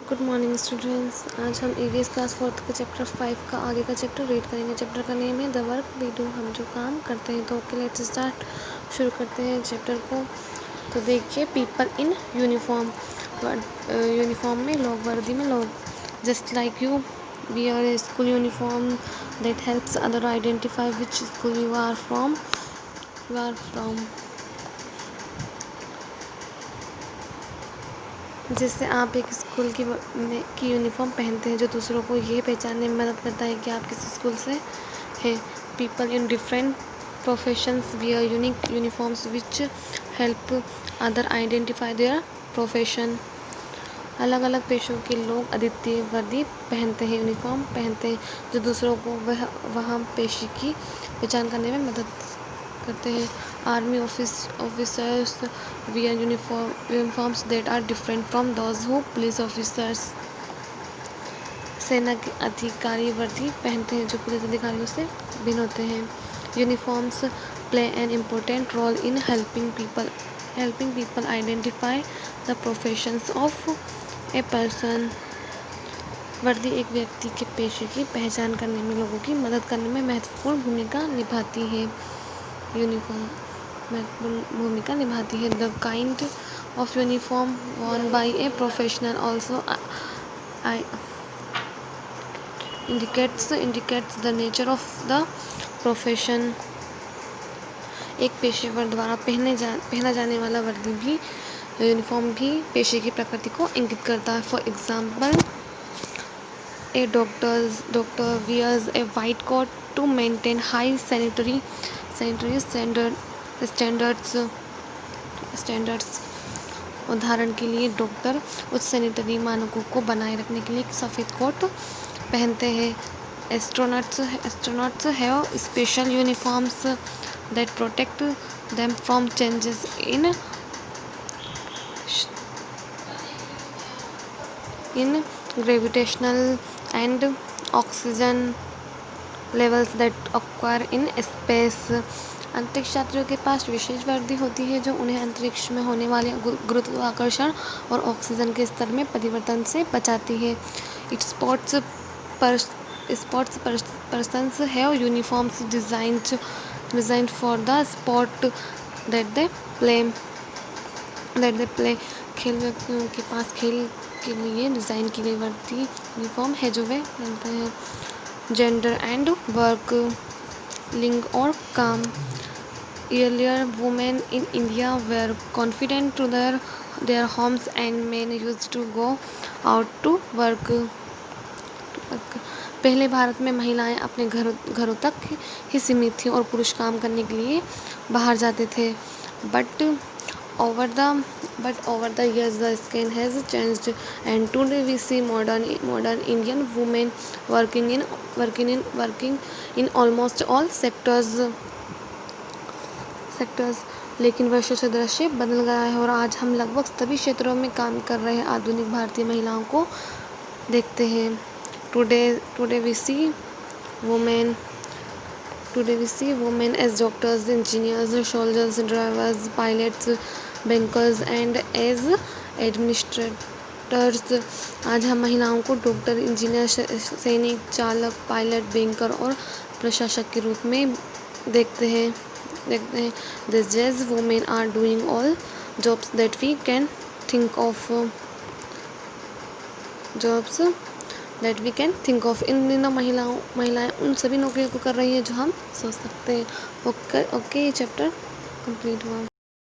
Good morning students. आज हम EVS class 4 के चैप्टर 5 का आगे का चैप्टर रीड करेंगे। चैप्टर का नेम है द वर्क वी डू, हम जो काम करते हैं। तो ओके, लेट्स स्टार्ट। शुरू करते हैं चैप्टर को। तो देखिए, पीपल इन यूनिफॉर्म, यूनिफॉर्म में लोग, वर्दी में लोग। Just like you we are a school uniform that helps other identify which school you are from. जिससे आप एक स्कूल की यूनिफॉर्म पहनते हैं, जो दूसरों को ये पहचानने में मदद करता है कि आप किस स्कूल से हैं। People in different professions wear unique uniforms which help other identify their profession. अलग अलग पेशों के लोग अद्वितीय वर्दी पहनते हैं, यूनिफॉर्म पहनते हैं, जो दूसरों को वहाँ पेशे की पहचान करने में मदद करते हैं। Army officers wear uniforms that are different from those who police officers। सेना के अधिकारी वर्दी पहनते हैं जो पुलिस अधिकारियों से भिन्न होते हैं। Uniforms play an important role in helping people identify the professions of a person. वर्दी एक व्यक्ति के पेशे की पहचान करने में, लोगों की मदद करने में महत्वपूर्ण भूमिका निभाती है। यूनिफॉर्म महत्वपूर्ण भूमिका निभाती है। The kind of uniform worn by a professional also indicates the nature of the profession। एक पेशेवर द्वारा पहना जाने वाला वर्दी भी, यूनिफॉर्म भी पेशे की प्रकृति को इंगित करता है। For example, A doctor wears a white coat to maintain high sanitary standards। उदाहरण के लिए, डॉक्टर उच्च सैनिटरी मानकों को बनाए रखने के लिए एक सफ़ेद कोट पहनते हैं। Astronauts have special uniforms that protect them from changes in gravitational and oxygen levels that acquire in space. अंतरिक्ष यात्रियों के पास विशेष वर्दी होती है जो उन्हें अंतरिक्ष में होने वाले गुरुत्वाकर्षण और ऑक्सीजन के स्तर में परिवर्तन से बचाती है। Sports persons have uniforms designed for the sport that they play. खेल व्यक्तियों के पास खेल के लिए डिज़ाइन की गई वर्दी यूनिफॉर्म है जो वे पहनते हैं। जेंडर एंड वर्क, लिंग और काम। Earlier, women in India were confined to their homes and men used to go out to work। पहले भारत में महिलाएं अपने घरों तक ही सीमित थीं और पुरुष काम करने के लिए बाहर जाते थे। But over the years, the scene has changed, and today we see modern Indian women working in almost all sectors। लेकिन वर्षों से दृश्य बदल गया है और आज हम लगभग सभी क्षेत्रों में काम कर रहे आधुनिक भारतीय महिलाओं को देखते हैं। Today we see women as doctors, engineers, soldiers, drivers, pilots, bankers and as administrators. आज हम महिलाओं को डॉक्टर, इंजीनियर, सैनिक, चालक, पायलट, बैंकर और प्रशासक के रूप में देखते हैं। These days, women are doing all jobs that we can think of। इन दिनों महिलाएं उन सभी नौकरियों को कर रही हैं जो हम सोच सकते हैं। ओके, ये चैप्टर कंप्लीट हुआ।